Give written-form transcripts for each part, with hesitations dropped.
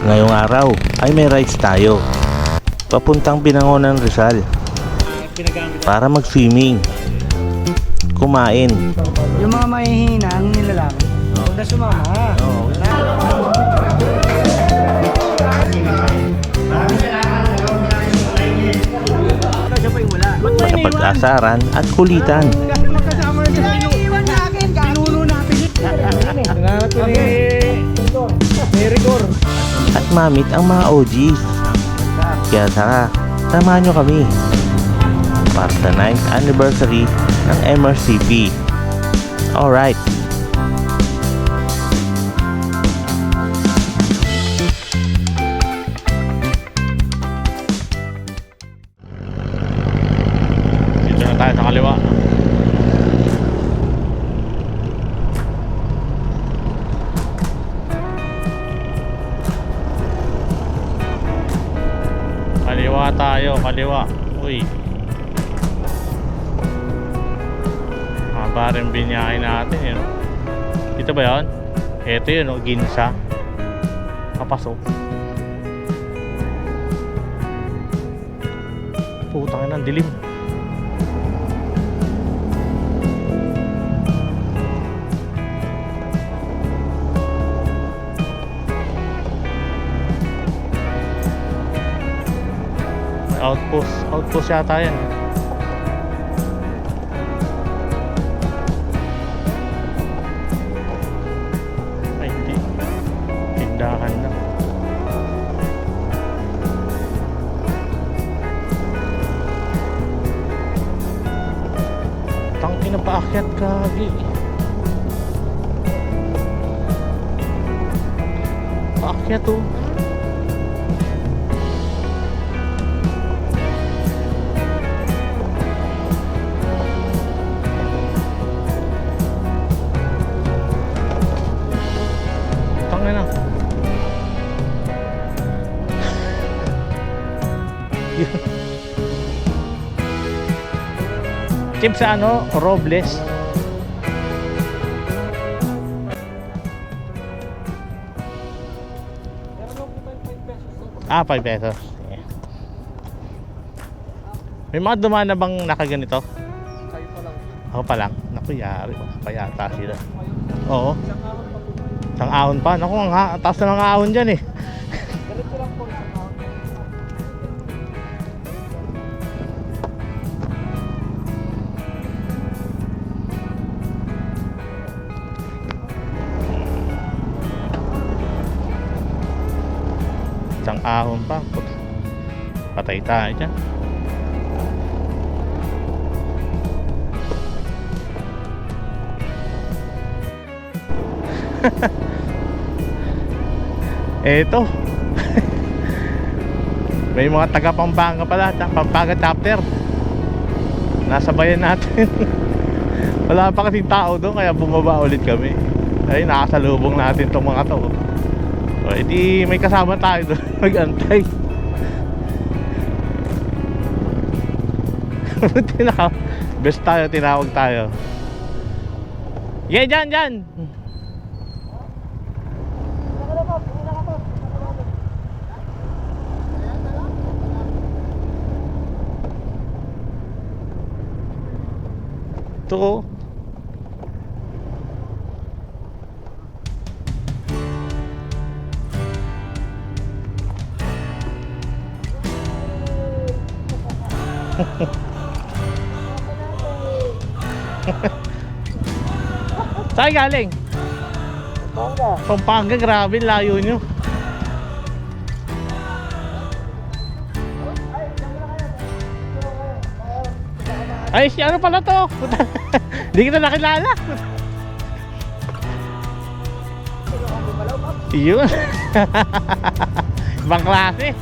Ngayong araw ay may rides tayo papuntang Binangonan, Rizal para mag-swimming, kumain. Yung mga mahihina, ang nila lang, huwag na sumama. Makapag-asaran at kulitan. Magkasama na sa iwan natin, kanuno natin. Nangangat ko ni Rigor. At mamit ang mga OGs. Kaya tara, samahan nyo kami para sa 9th anniversary ng MRCP. Alright. Dito na tayo sa kaliwa. Kaliwa tayo, kaliwa. Uy. Haba rin binyahe natin yun. Dito ba yun? Ito yun, oh, Ginsa. Papasok. Putang ina, ang dilim. Outpost yata yan. Ay hindi, tindahan na. Tangin na, paakyat kagi. Paakyat oh. Chip sa ano, Robles. Ah, 5 pesos. Yeah. May mga dumaan na bang nakaganito? Ako pa lang. Naku, yari. Payata sila. Oo. Isang ahon pa. Naku, ang taas na ng ahon dyan eh. Isang ahon pa. Patay tayo dyan. Eto. May mga taga Pampanga pala, Pampanga chapter. Nasa bayan natin. Wala pa kasing tao doon, kaya bumaba ulit kami. Ay, nakasalubong natin tong mga to. O, edi may kasama tayo doon. Mag-antay. Best tayo, tinawag tayo. Yeah, dyan. Ito. Saan galing? Pampanga, grabe layo nyo. Ay, si ano pala to? Hindi kita nakilala. Yun. Ibang klase.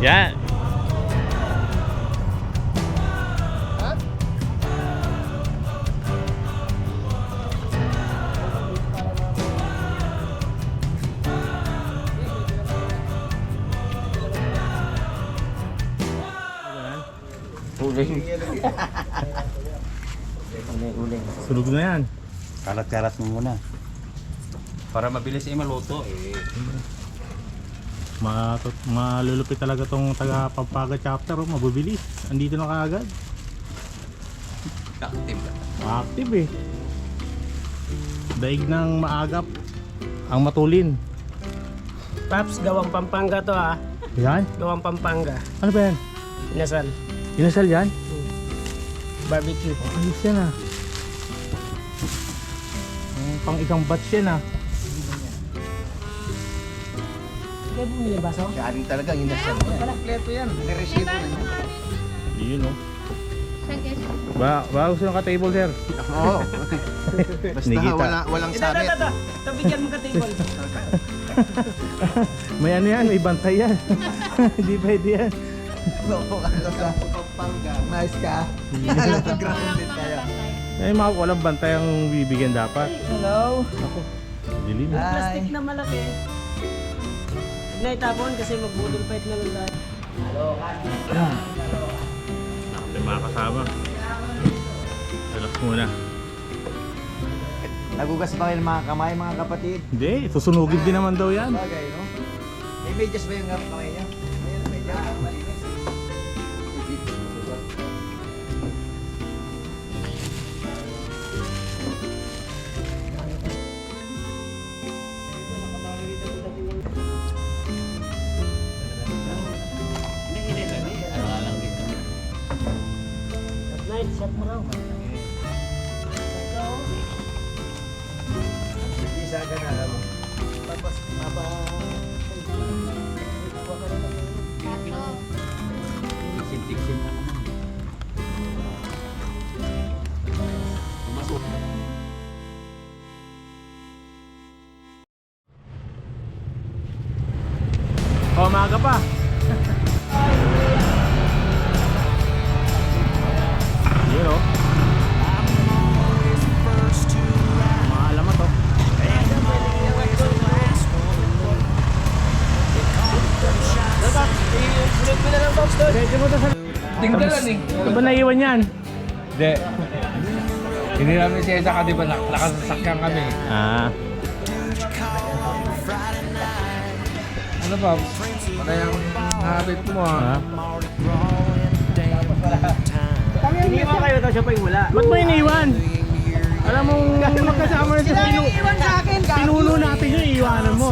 Yan. Uling. Uling. Sunog na yan. Kalat-kalat mo muna. Para mabilis maluto Malulupit talaga tong taga Pampanga chapter, mabubilis. Andito na kaagad. Active eh. Daig ng maagap ang matulin. Paps, gawang Pampanga to ha. Yan? Gawang Pampanga. Ano ba yan? Inasal. Inasal yan? Barbecue. Ayos yan ah. Pang isang batch yan ah. Kaya bumili ba so? Galing talaga inasal yan. Kompleto yan. Niresito na yan. Yun oh. Ba gusto nyo ka-table sir? Oo. Basta Nikita. walang sabit. Tabigyan mo ka table. May ano yan, may bantay yan. Hindi pwede yan. Oo, alam sa Pampanga. Nice ka. Alam sa grounded tayo. May mga walang bantay ang bibigyan dapat. Hello. Ako, dilim. Plastic na malaki. Huwag na itapon kasi magbudol fight na lang tayo. May mga kasama. Relax muna. Nagugas ba kayo ng mga kamay mga kapatid? Hindi, susunugin din naman daw yan. Bagay, no? May medyas ba yung kamay niya? Ayan, medyas. Malinis. Night shot mo raw. Isa ka na alam mo. Tapos Tiksim na naman. O, maaga pa. Yun o. Maalamat o. Tinggalan eh. Ito ba naiwan yan? Hindi. Hindi namin siya isa ka, di ba? Nakasasakyan kami. Ah. Ano ba? Patay ang habit mo Ah. ha. iniwan kayo daw siya pa yung wala. Ba't mo iniwan? Alam mong magkasama na sa Iwan sa akin ka. pinuno natin yung iiwanan mo.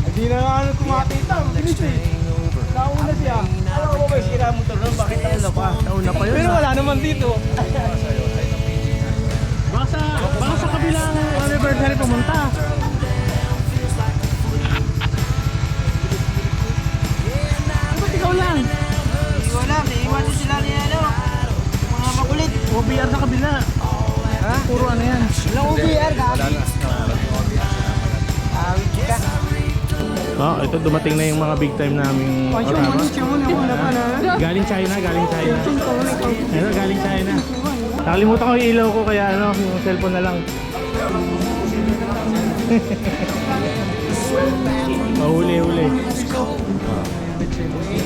Hindi na nga ano kumakita. Bilis eh. Nauna siya. Alam mo ba yung sira mo tulong? Bakit nauna pa? Nauna pa yun. Pero wala naman dito. Baka sa kabilang anniversary pumunta. Ba't ikaw lang? Wala, naiwan din sila ni ano. Mga makulit. OBR sa kabila. Ha? Puro ano yan. Walang OBR ka. Oh, ito dumating na yung mga big time naming kasama. Galing China. Ano, galing China. Nakalimutan ko yung ilaw ko kaya ano, yung cellphone na lang. Huli.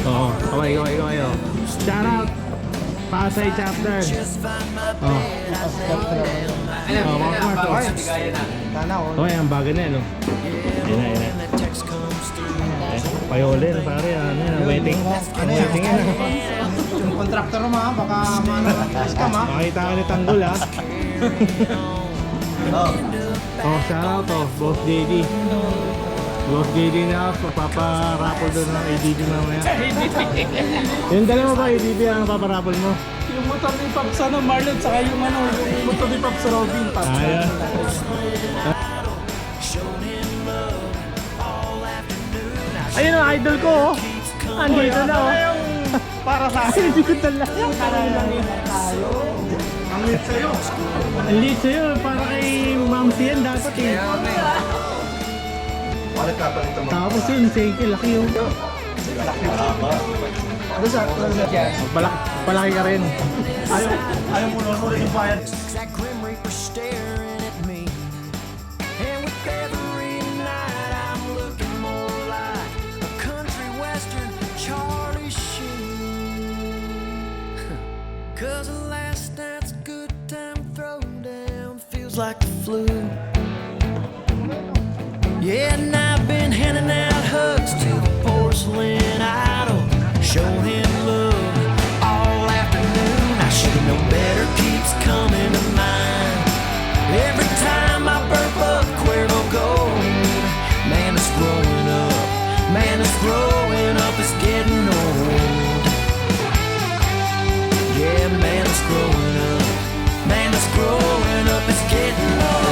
Oo, kaway. Shout out! Pasay chapter. Oh. Mga smart. Okay, ang bagay na yun. Ayun na. Payolin, pare. Ano yan? Waiting. Ang waiting yan. Yung contractor mo ha, baka scam ha. Makita ka ni Tanggol ha. Oh, shout out to Boss JD. Boss JD na paparappol doon ng ADD mamaya. Yung dala mo ba ADD ang paparapol mo? Yung motor ni Pops ano, Marlon, saka yung ano, yung motor ni Pops Robin. Ayan. Ayun ang idol ko oh. Andito na oh. Para sa akin, hindi ko dala. Ang lit sa'yo. Ang liit sa'yo, para kay Ma'am Sian dapat eh. Bakit kapalit mo? Tapos yun, Senke, laki yun. Palaki ka rin. Ayaw mo rin yung bayad. That Grim Reaper staring at me, and with every night I'm looking more like a country western Charlie Sheen. like the flu. Yeah, and I've been handing out hugs to the porcelain idol, showing him love all afternoon. I should've known better keeps coming to mind. Every time I burp up Cuervo Gold, man, it's growing up. Man, it's growing up. It's getting old. Yeah, man, it's growing up. Man, it's growing up. It's getting old.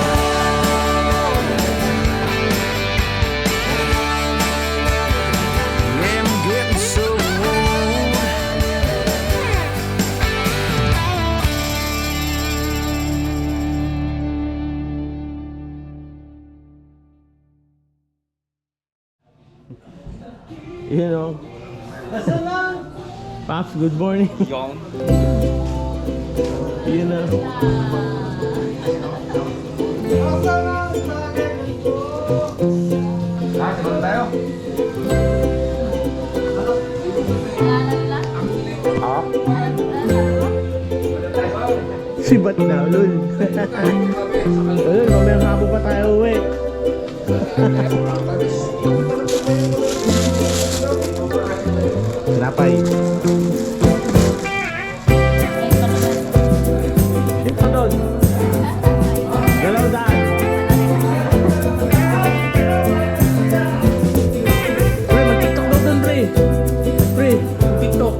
Yeah, I'm getting so old. You know. Pops, good morning. You know. Sibat na, lul. Lul, mamayang habo pa tayo uwi. Sinapay. Dito doon. Galaw daan. Pre, mag-tiktok daw doon, pre. Pre, tiktok.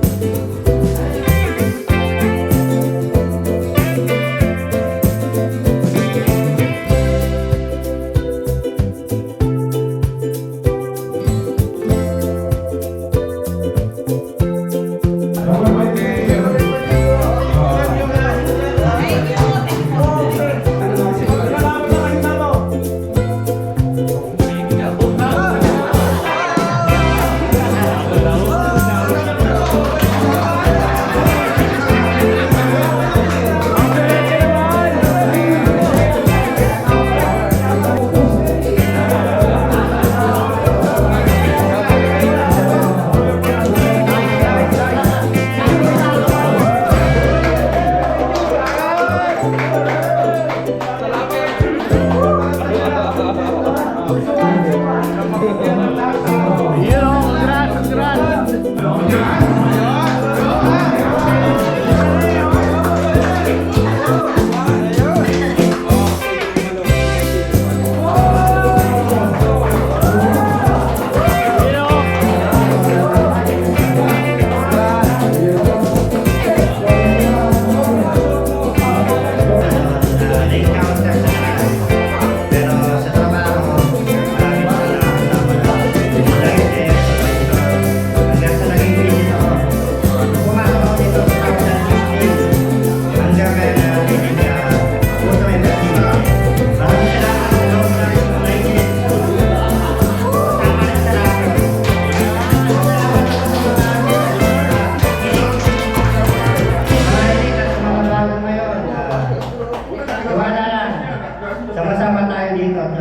Sama-sama tayo dito at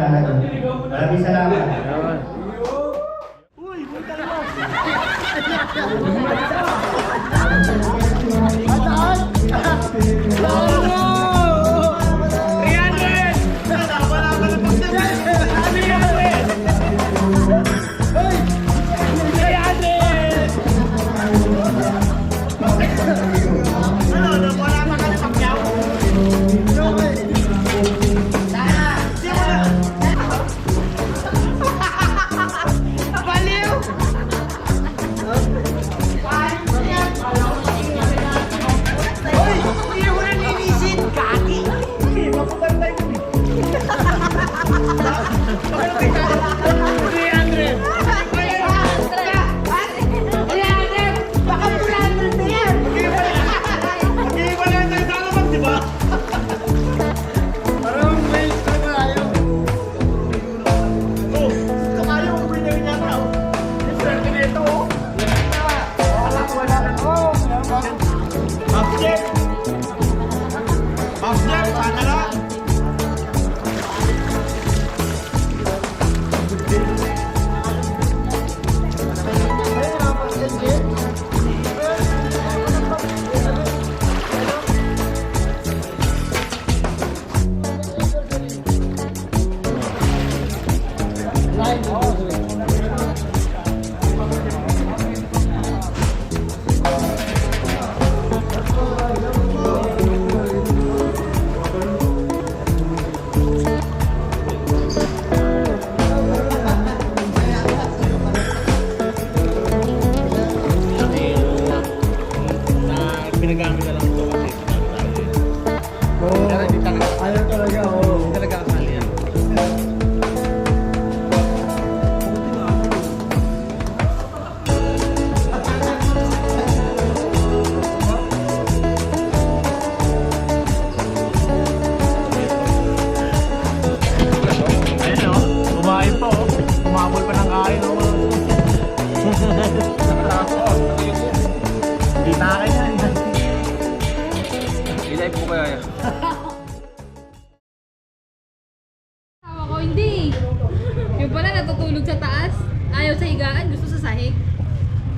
maraming salamat.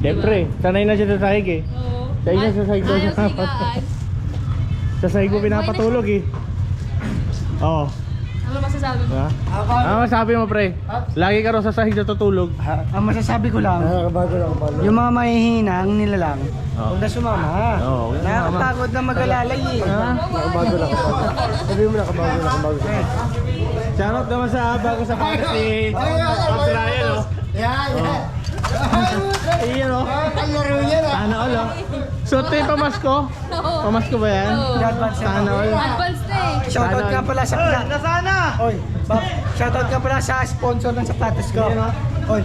Siyempre, sanay na siya sa sahig eh. Oo. Sa inyo, sa sahig daw Ayaw siya. sigaan. Sa sahig mo pinapatulog eh. Oo. Ano masasabi mo? Ha? Ano masabi mo pre? Lagi ka raw sa sahig natutulog. Ang masasabi ko lang, yung mga mahihina, ang nilalang, Oo. huwag na sumama. Oo, huwag na sumama. Nakakapagod na mag-alalay eh. Nakabago lang. Sabi mo nakabago lang. Shoutout naman sa bago sa patas si Pops Ryan oh. Iyan oh. Sana all oh. Suot na yung pamasko? Pamasko ba yan? Sana all. Advance na eh. Shoutout ka pala sa Nasana! Oy, shoutout ka pala sa sponsor ng sapatos ko. Oy,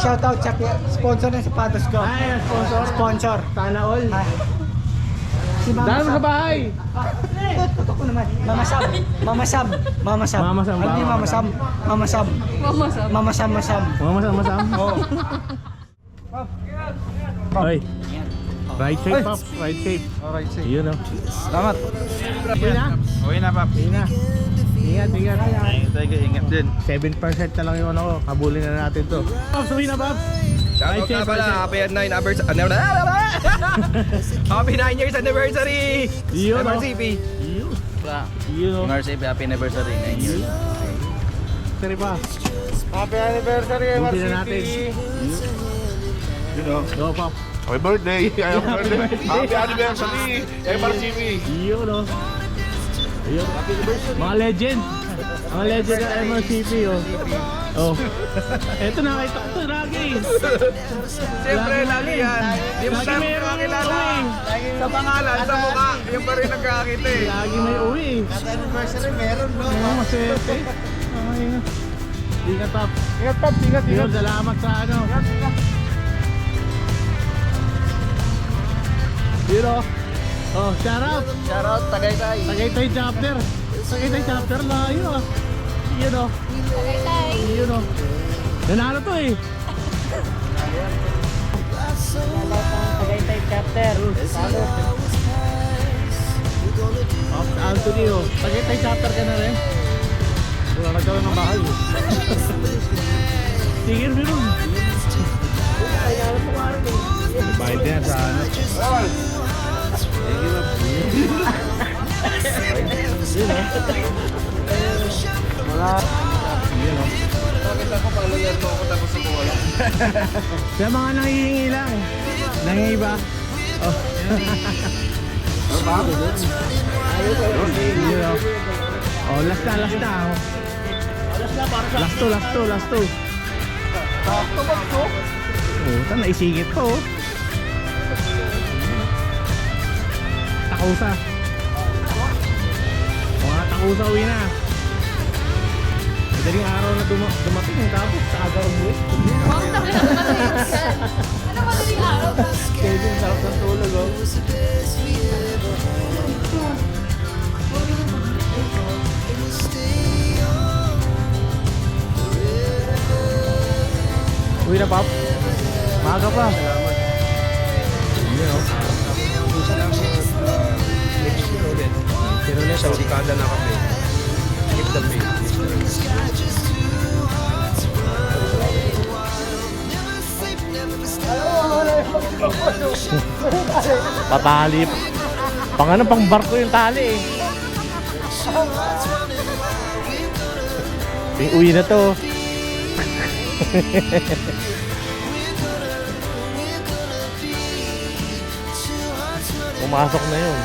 shoutout sa sponsor ng sapatos ko. Ay, sponsor. Sponsor. Sana all. Ah. Si Mama Dahil mo sa Sab. bahay. Totoo naman. Mama Sab. Mama Sab. Mama Sab. Mama Sab. Hindi Mama Sab. Mama Sab. Mamasap. Mama Sab. Mama Sab. Masam. Oo. Oy. Ride safe, Pops. Ride safe. Alright, sige. Yun oh. Salamat. Okay na? Okay na, Paps. Sige na. Ingat. Ingat din. 7% na lang yung ano ko. Kabulin na natin to. Pops, sabi na Pops. Shoutout nga pala, happy 9 Happy 9 years anniversary! Yun oh. MRCP! Yun oh. MRCP, happy anniversary. 9 years. Sari pa. Happy anniversary, Buti na natin. You know, Go Pops. happy birthday! Happy anniversary! MRCP! Yun oh. Yun. Mga legend. Mga legend ng MRCP oh. Oh. Eto nakita ko to lagi. Siyempre, lagi yan! Di mo Lagi tayo may makakilala! uwi. Sa pangalan, sa mukha, yung pa rin nagkakita eh! Lagi may uwi. Anniversary meron, no? Oo, masete. Okay na. Ingat Pops. Ingat, Pap. Ingat, Yun, salamat sa ano. Yun oh. Oh, shout out. Shoutout, Tagaytay. Tagaytay chapter. Tagaytay chapter na yun oh. Yun oh. Yun oh. Nanalo to eh. Tagaytay chapter. Pops Anthony oh. Tagaytay chapter ka na rin. Wala nagkaroon ng bahay eh. Sige rin rin. Bayad din sa ano. Yun oh. Yun oh. Bakit ako pang loyal mo ako tapos sa bola? Sa mga nangihingi lang. Nangihingi ba? Oh. Yun oh. Oh, last na oh. Last to. Oh, ito naisigit ko oh. Takusa. Mga takusa uwi na. Madaling araw na dumating tapos sa agaw mo. Huwag na pinakamalit yan. Ano madaling araw? Kaya din sarap ng tulog oh. Uwi na Pop. Maaga pa. Hindi oh. Pero na siya, sikada na kami. Keep the faith. Patali. Pang ano, pang barko yung tali eh. Uwi na to. Pumasok na yun.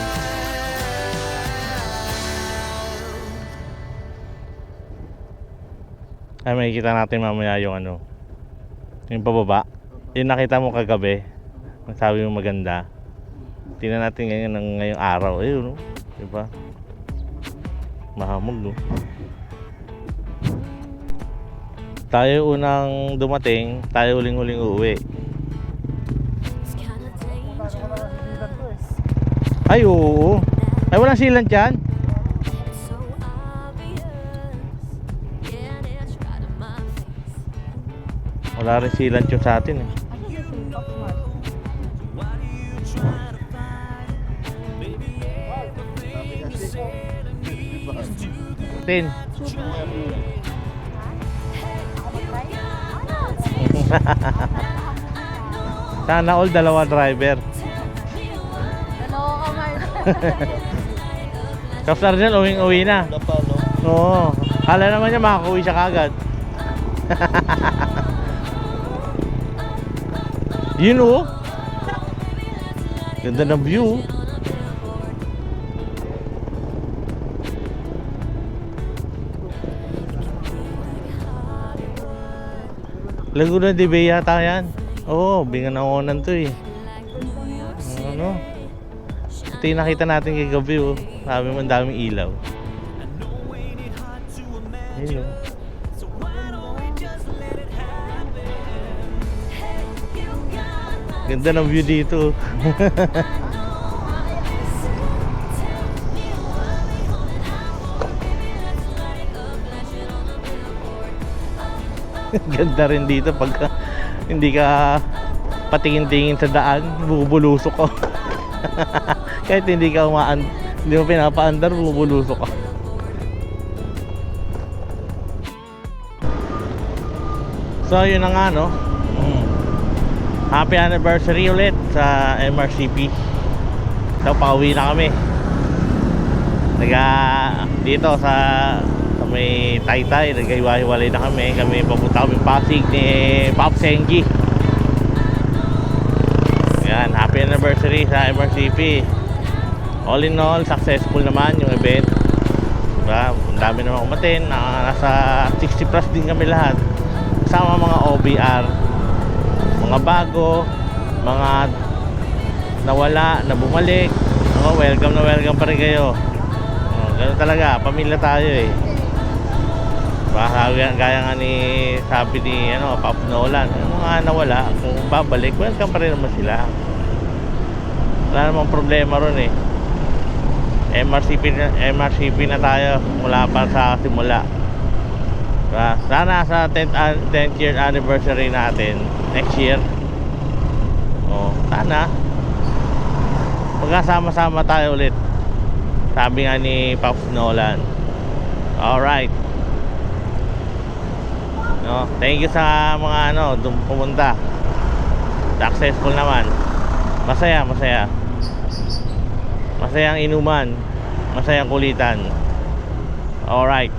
Ay, makikita natin mamaya yung ano, yung pababa. Yung nakita mo kagabi, sabi mo maganda. Tingnan natin ngayon ng ngayong araw. Ayun, no? Diba? Mahamog, no? Tayo unang dumating, tayo huling-huling uuwi. Ay, oo. Ay, walang sealant dyan? Wala rin sealant yung sa atin eh. Tin. Sana all dalawa driver. Dalawa ka man. Kapsar dyan, uwing-uwi na. Oo. Kala naman niya makakauwi siya kagad. Yun oh. Ganda ng view. Laguna de Bay yata yan. Oo, Binganangonan to eh. Ano? Ito yung nakita natin kay gabi oh. Sabi mo ang daming ilaw. Ayun oh. Ganda ng view dito. Ganda rin dito pagka hindi ka patingin-tingin sa daan, bubulusok ko. Kahit hindi ka hindi mo pinapaandar, bubulusok ka. So yun na nga no. Happy anniversary ulit sa MRCP. So pauwi na kami. Dito sa may Taytay, naghiwa-hiwalay na kami. Kami papunta kami Pasig ni Pop Sengi. Yan, happy anniversary sa MRCP. All in all, successful naman yung event. Diba? Ang dami naman kumatin. Nasa 60 plus din kami lahat. Kasama mga OBR, mga bago, mga nawala, na bumalik. Welcome na welcome pa rin kayo. Ganun talaga, pamilya tayo eh. Baka gaya nga ni sabi ni Pop Nolan, yung mga nawala, kung babalik, welcome pa rin naman sila. Wala namang problema ron eh. MRCP na tayo mula pa sa simula. Sana sa 10th year anniversary natin next year, sana magkasama-sama tayo ulit. Sabi nga ni Pop Nolan. Alright. Thank you sa mga doon pumunta. Successful naman. Masaya. Masayang inuman, masayang kulitan. Alright.